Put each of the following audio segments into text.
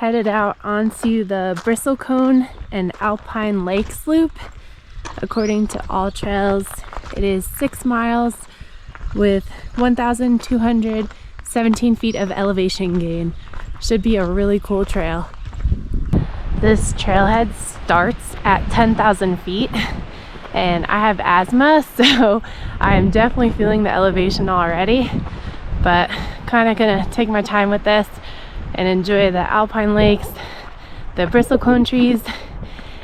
headed out onto the Bristlecone and Alpine Lakes loop. According to All Trails, it is 6 miles with 1,217 feet of elevation gain. Should be a really cool trail. This trailhead starts at 10,000 feet, and I have asthma, so I am definitely feeling the elevation already, but kind of gonna take my time with this and enjoy the Alpine Lakes, the Bristlecone trees,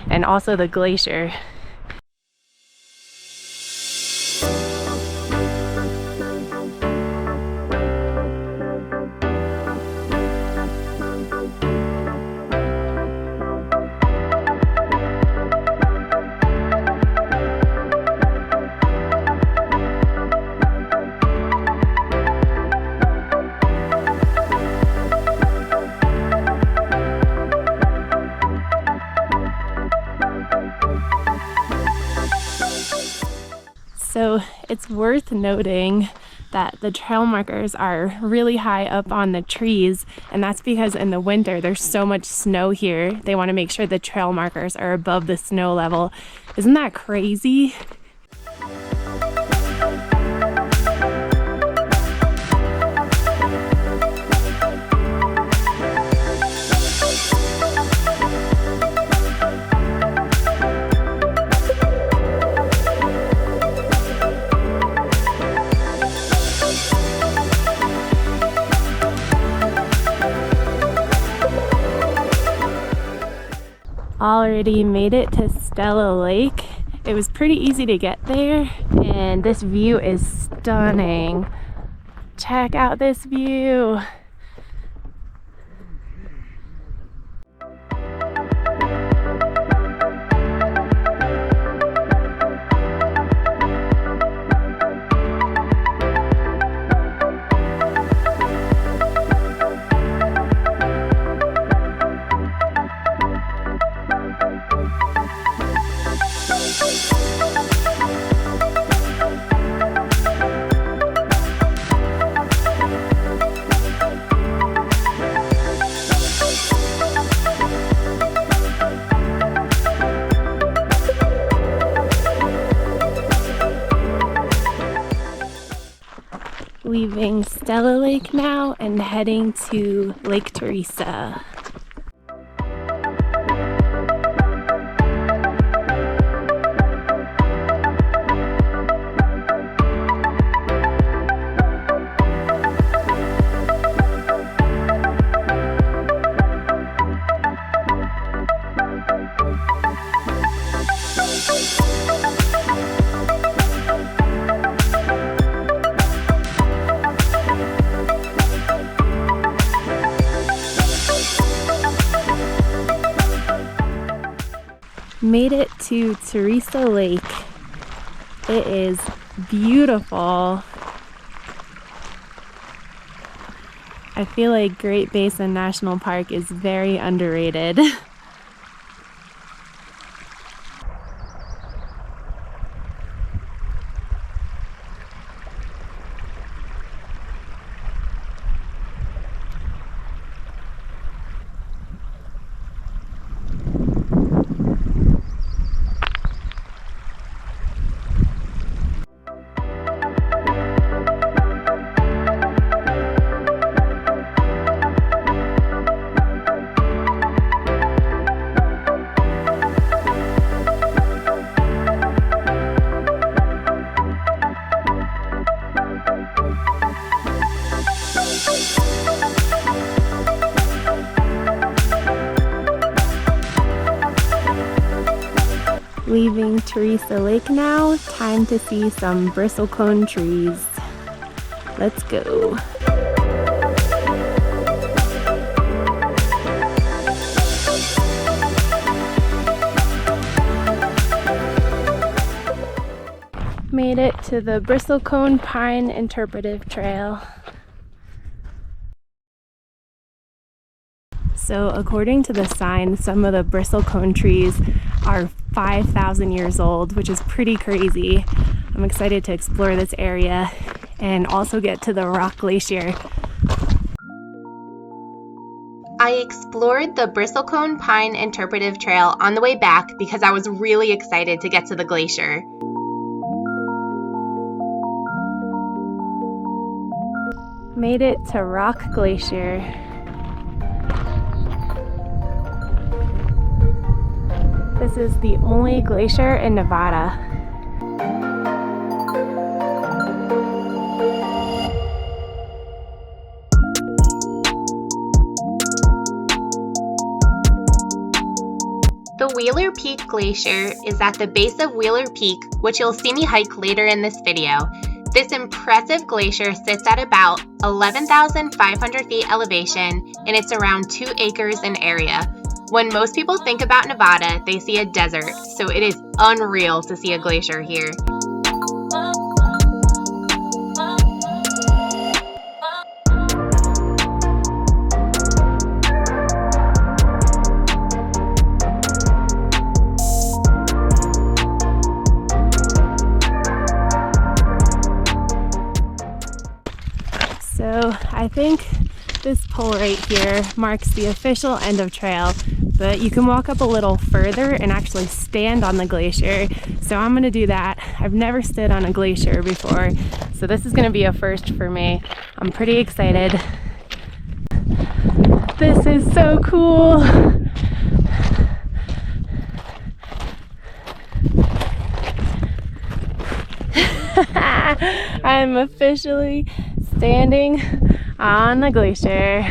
and also the glacier. So it's worth noting that the trail markers are really high up on the trees, and that's because in the winter there's so much snow here. They want to make sure the trail markers are above the snow level. Isn't that crazy? Already made it to Stella Lake. It was pretty easy to get there, and this view is stunning. Check out this view. Leaving Stella Lake now and heading to Lake Teresa. Made it to Teresa Lake. It is beautiful. I feel like Great Basin National Park is very underrated. Leaving Teresa Lake now, time to see some bristlecone trees. Let's go. Made it to the Bristlecone Pine Interpretive Trail. So according to the sign, some of the bristlecone trees are 5,000 years old, which is pretty crazy. I'm excited to explore this area and also get to the rock glacier. I I explored the Bristlecone Pine Interpretive Trail on the way back because I was really excited to get to the glacier. Made it to Rock Glacier. This is the only glacier in Nevada. The Wheeler Peak Glacier is at the base of Wheeler Peak, which you'll see me hike later in this video. This impressive glacier sits at about 11,500 feet elevation, and it's around 2 acres in area. When most people think about Nevada, they see a desert, so it is unreal to see a glacier here. So I think this pole right here marks the official end of trail, but you can walk up a little further and actually stand on the glacier. So I'm gonna do that. I've never stood on a glacier before, so this is gonna be a first for me. I'm pretty excited. This is so cool. I'm officially standing on the glacier.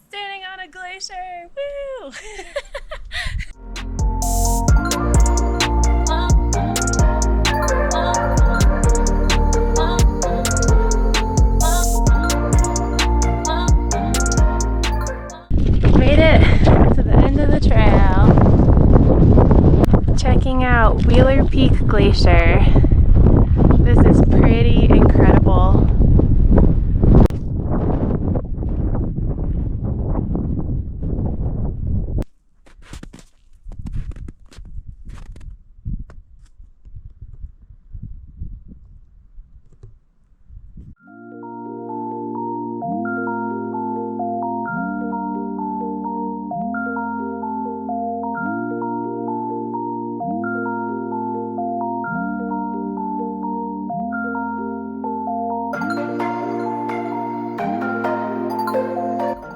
Standing on a glacier, woo! Made it to the end of the trail. Checking out Wheeler Peak Glacier. This is pretty incredible.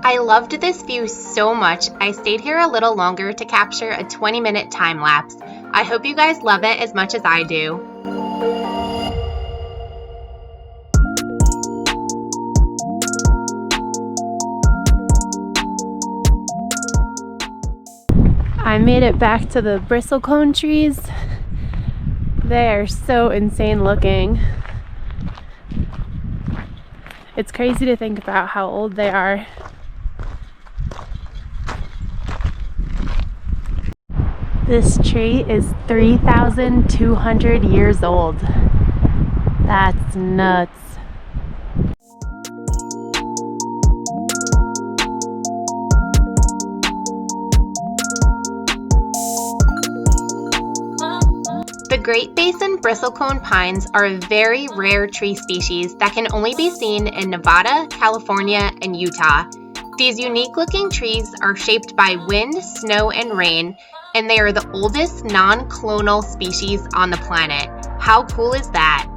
I loved this view so much, I stayed here a little longer to capture a 20-minute time lapse. I hope you guys love it as much as I do. I made it back to the bristlecone trees. They are so insane looking. It's crazy to think about how old they are. This tree is 3,200 years old. That's nuts. The Great Basin bristlecone pines are a very rare tree species that can only be seen in Nevada, California, and Utah. These unique-looking trees are shaped by wind, snow, and rain, and they are the oldest non-clonal species on the planet. How cool is that?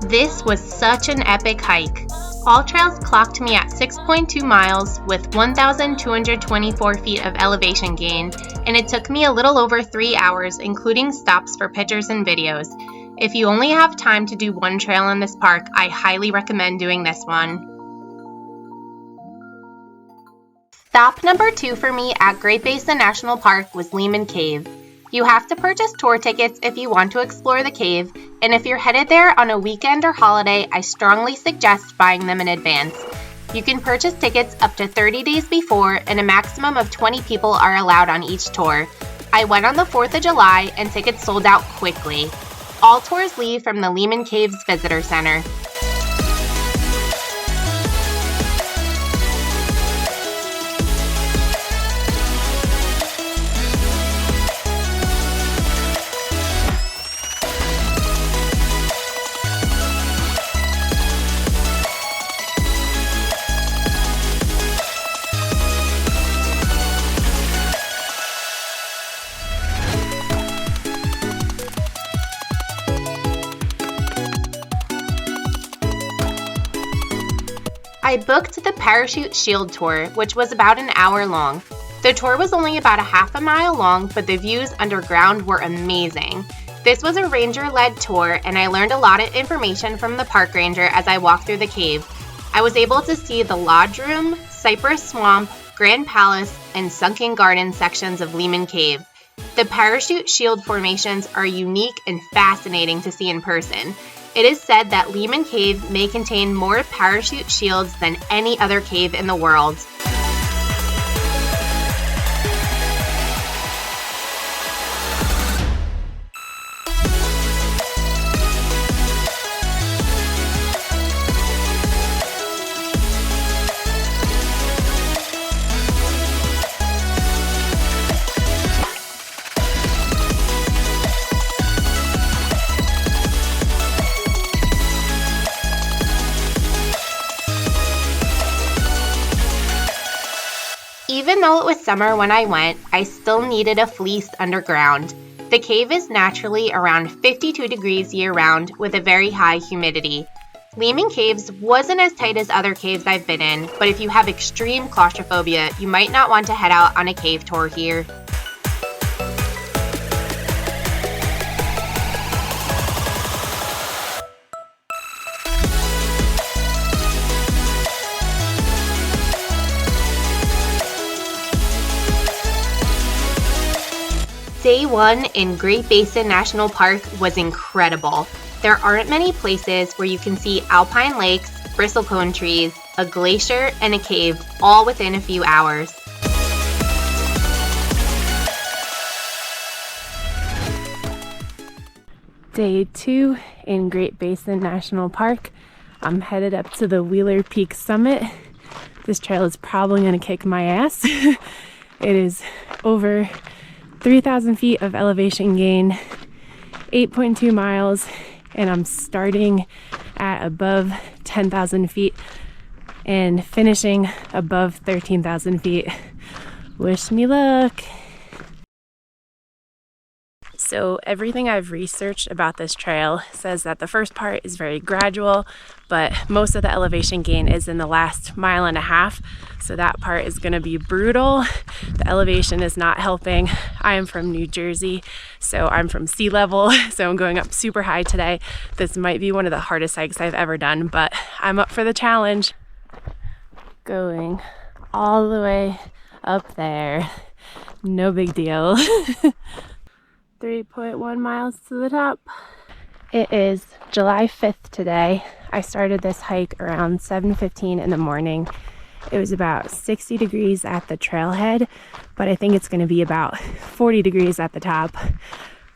This was such an epic hike. All trails clocked me at 6.2 miles with 1,224 feet of elevation gain, and it took me a little over 3 hours, including stops for pictures and videos. If you only have time to do one trail in this park, I highly recommend doing this one. Stop number 2 for me at Great Basin National Park was Lehman Cave. You have to purchase tour tickets if you want to explore the cave, and if you're headed there on a weekend or holiday, I strongly suggest buying them in advance. You can purchase tickets up to 30 days before, and a maximum of 20 people are allowed on each tour. I went on the 4th of July, and tickets sold out quickly. All tours leave from the Lehman Caves Visitor Center. I booked the Parachute Shield Tour, which was about an hour long. The tour was only about a half a mile long, but the views underground were amazing. This was a ranger-led tour, and I learned a lot of information from the park ranger as I walked through the cave. I was able to see the Lodge Room, Cypress Swamp, Grand Palace, and Sunken Garden sections of Lehman Cave. The Parachute Shield formations are unique and fascinating to see in person. It is said that Lehman Cave may contain more parachute shields than any other cave in the world. Even though it was summer when I went, I still needed a fleece underground. The cave is naturally around 52 degrees year-round with a very high humidity. Lehman Caves wasn't as tight as other caves I've been in, but if you have extreme claustrophobia, you might not want to head out on a cave tour here. Day 1 in Great Basin National Park was incredible. There aren't many places where you can see alpine lakes, bristlecone trees, a glacier, and a cave all within a few hours. Day 2 in Great Basin National Park. I'm headed up to the Wheeler Peak summit. This trail is probably going to kick my ass. It is over 3,000 feet of elevation gain, 8.2 miles, and I'm starting at above 10,000 feet and finishing above 13,000 feet. Wish me luck. So everything I've researched about this trail says that the first part is very gradual, but most of the elevation gain is in the last mile and a half. So that part is going to be brutal. The elevation is not helping. I am from New Jersey, so I'm from sea level, so I'm going up super high today. This might be one of the hardest hikes I've ever done, but I'm up for the challenge. Going all the way up there. No big deal. 3.1 miles to the top. It is July 5th today. I started this hike around 7:15 in the morning. It was about 60 degrees at the trailhead, but I think it's going to be about 40 degrees at the top.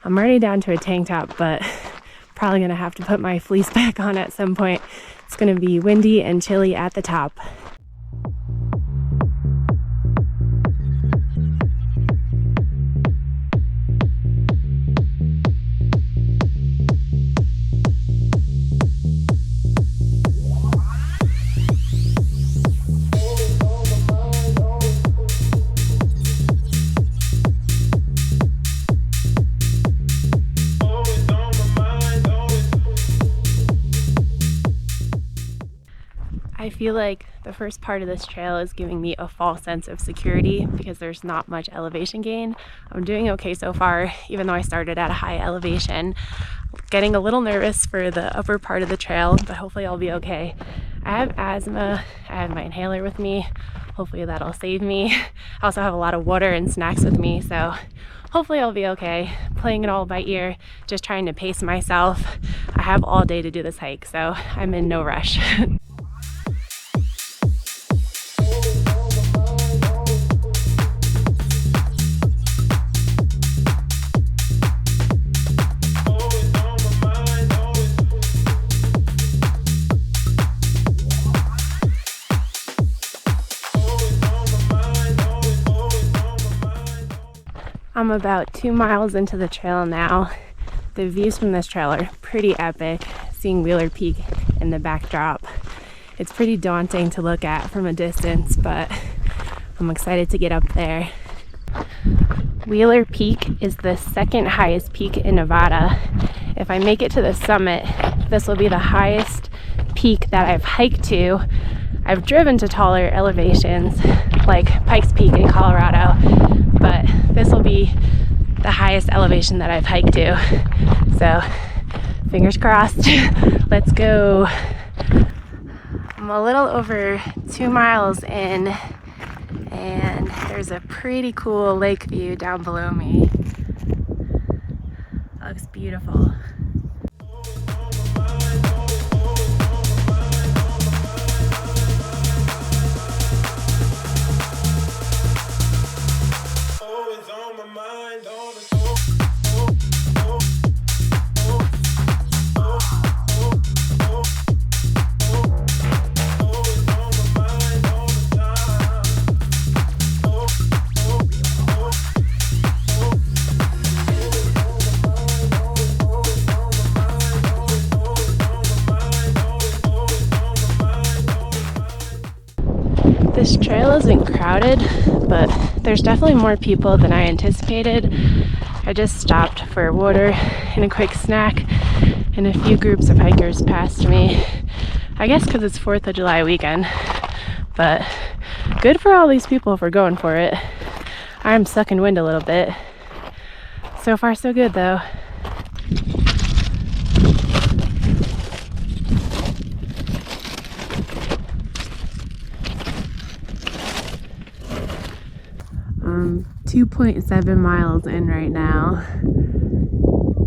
I'm already down to a tank top, but probably going to have to put my fleece back on at some point. It's going to be windy and chilly at the top. I feel like the first part of this trail is giving me a false sense of security because there's not much elevation gain. I'm doing okay so far, even though I started at a high elevation. Getting a little nervous for the upper part of the trail, but hopefully I'll be okay. I have asthma. I have my inhaler with me. Hopefully that'll save me. I also have a lot of water and snacks with me, so hopefully I'll be okay. Playing it all by ear, just trying to pace myself. I have all day to do this hike, so I'm in no rush. I'm about 2 miles into the trail now. The views from this trail are pretty epic, seeing Wheeler Peak in the backdrop. It's pretty daunting to look at from a distance, but I'm excited to get up there. Wheeler Peak is the second highest peak in Nevada. If I make it to the summit, this will be the highest peak that I've hiked to. I've driven to taller elevations like Pikes Peak in Colorado, but this will be the highest elevation that I've hiked to. So fingers crossed. Let's go. I'm a little over 2 miles in, and there's a pretty cool lake view down below me. It looks beautiful. This trail isn't crowded, but there's definitely more people than I anticipated. I just stopped for water and a quick snack, and a few groups of hikers passed me. I guess because it's 4th of July weekend, but good for all these people for going for it. I'm sucking wind a little bit. So far so good though. I'm 2.7 miles in right now.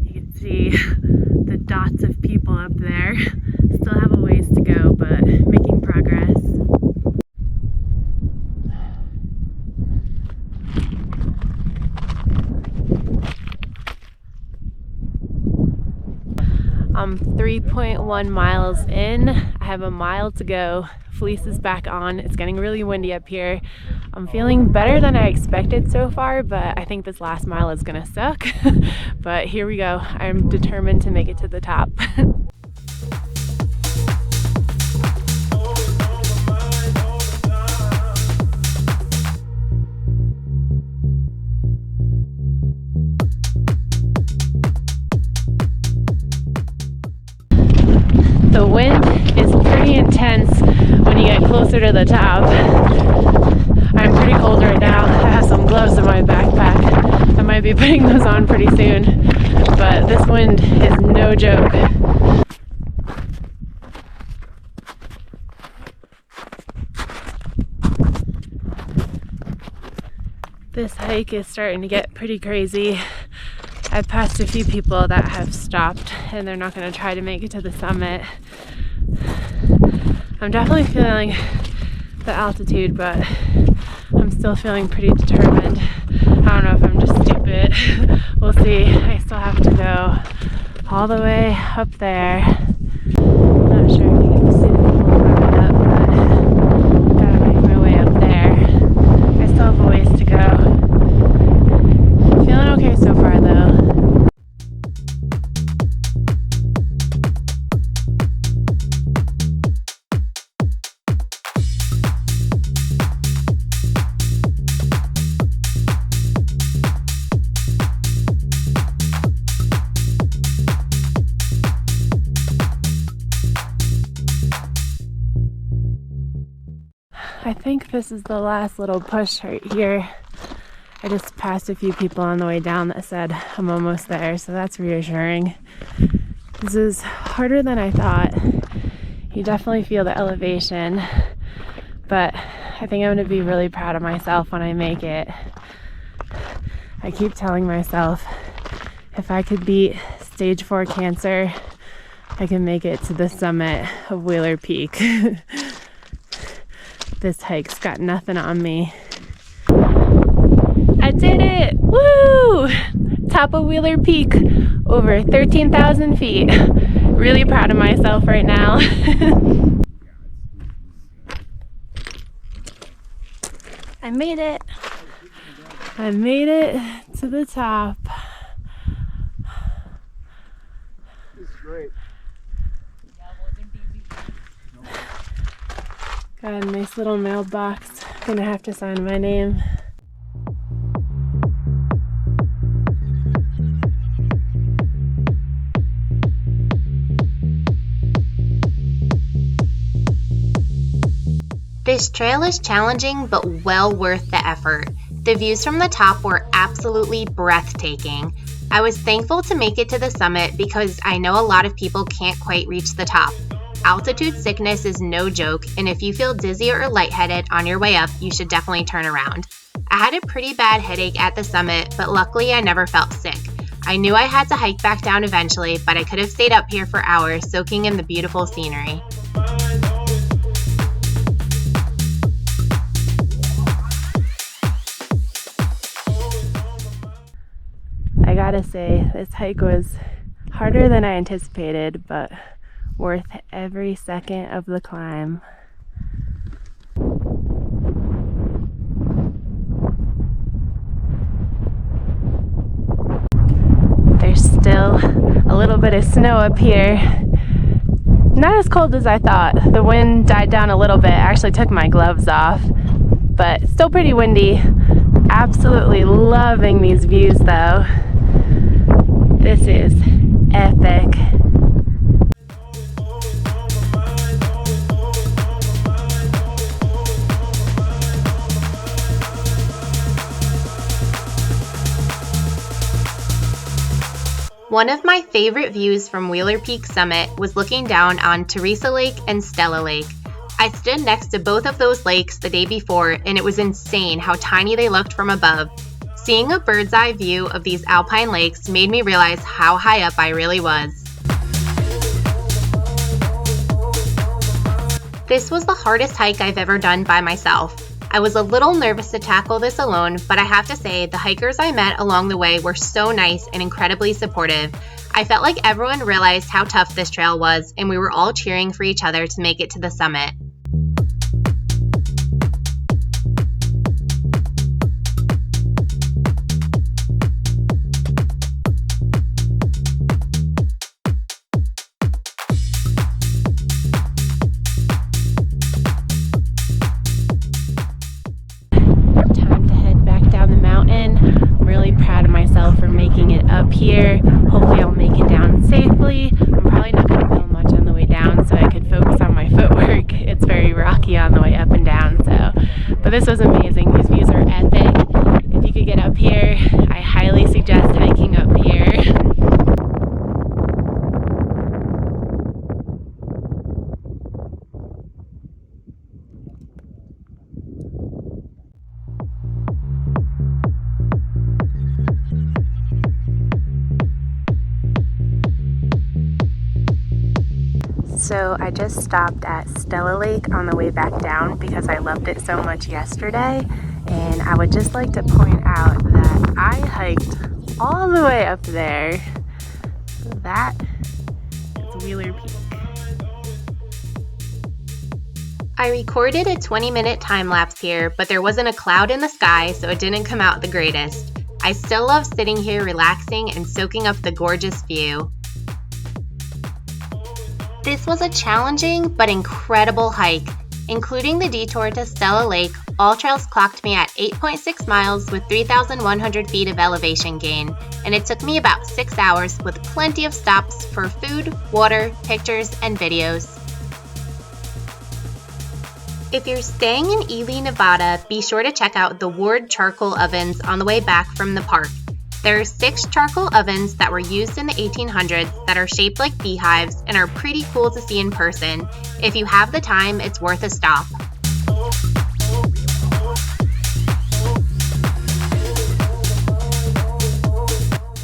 You can see the dots of people up there. Still have a ways to go, but making progress. I'm 3.1 miles in. I have a mile to go. Fleece is back on. It's getting really windy up here. I'm feeling better than I expected so far, but I think this last mile is gonna suck. But here we go. I'm determined to make it to the top. The wind is pretty intense when you get closer to the top. I'm pretty cold right now. I have some gloves in my backpack. I might be putting those on pretty soon, but this wind is no joke. This hike is starting to get pretty crazy. I've passed a few people that have stopped and they're not going to try to make it to the summit. I'm definitely feeling the altitude, but I'm still feeling pretty determined. I don't know if I'm just stupid. We'll see. I still have to go all the way up there. I'm not sure if you can see the people coming up, but I gotta make my way up there. I still have a ways to go. Feeling okay so far though. I think this is the last little push right here. I just passed a few people on the way down that said I'm almost there, so that's reassuring. This is harder than I thought. You definitely feel the elevation, but I think I'm going to be really proud of myself when I make it. I keep telling myself if I could beat stage 4 cancer, I can make it to the summit of Wheeler Peak. This hike's got nothing on me. I did it! Woo! Top of Wheeler Peak, over 13,000 feet. Really proud of myself right now. I made it. I made it to the top. This is great. Got a nice little mailbox. Gonna have to sign my name. This trail is challenging but well worth the effort. The views from the top were absolutely breathtaking. I was thankful to make it to the summit because I know a lot of people can't quite reach the top. Altitude sickness is no joke, and if you feel dizzy or lightheaded on your way up, you should definitely turn around. I had a pretty bad headache at the summit, but luckily I never felt sick. I knew I had to hike back down eventually, but I could have stayed up here for hours soaking in the beautiful scenery. I gotta say, this hike was harder than I anticipated, but worth every second of the climb. There's still a little bit of snow up here. Not as cold as I thought. The wind died down a little bit. I actually took my gloves off, but still pretty windy. Absolutely loving these views though. This is epic. One of my favorite views from Wheeler Peak Summit was looking down on Teresa Lake and Stella Lake. I stood next to both of those lakes the day before, and it was insane how tiny they looked from above. Seeing a bird's eye view of these alpine lakes made me realize how high up I really was. This was the hardest hike I've ever done by myself. I was a little nervous to tackle this alone, but I have to say the hikers I met along the way were so nice and incredibly supportive. I felt like everyone realized how tough this trail was, and we were all cheering for each other to make it to the summit. Here. Hopefully I'll make it down safely. I'm probably not going to film much on the way down so I could focus on my footwork. It's very rocky on the way up and down, but this was amazing. These views are epic. If you could get up here, I highly suggest hiking up here. So I just stopped at Stella Lake on the way back down because I loved it so much yesterday, and I would just like to point out that I hiked all the way up there. That is Wheeler Peak. I recorded a 20-minute time lapse here, but there wasn't a cloud in the sky, so it didn't come out the greatest. I still love sitting here relaxing and soaking up the gorgeous view. This was a challenging but incredible hike. Including the detour to Stella Lake, all trails clocked me at 8.6 miles with 3,100 feet of elevation gain, and it took me about 6 hours with plenty of stops for food, water, pictures, and videos. If you're staying in Ely, Nevada, be sure to check out the Ward charcoal ovens on the way back from the park. There are 6 charcoal ovens that were used in the 1800s that are shaped like beehives and are pretty cool to see in person. If you have the time, it's worth a stop.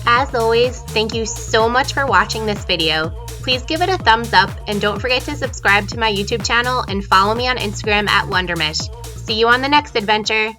As always, thank you so much for watching this video. Please give it a thumbs up and don't forget to subscribe to my YouTube channel and follow me on Instagram at wondermich. See you on the next adventure.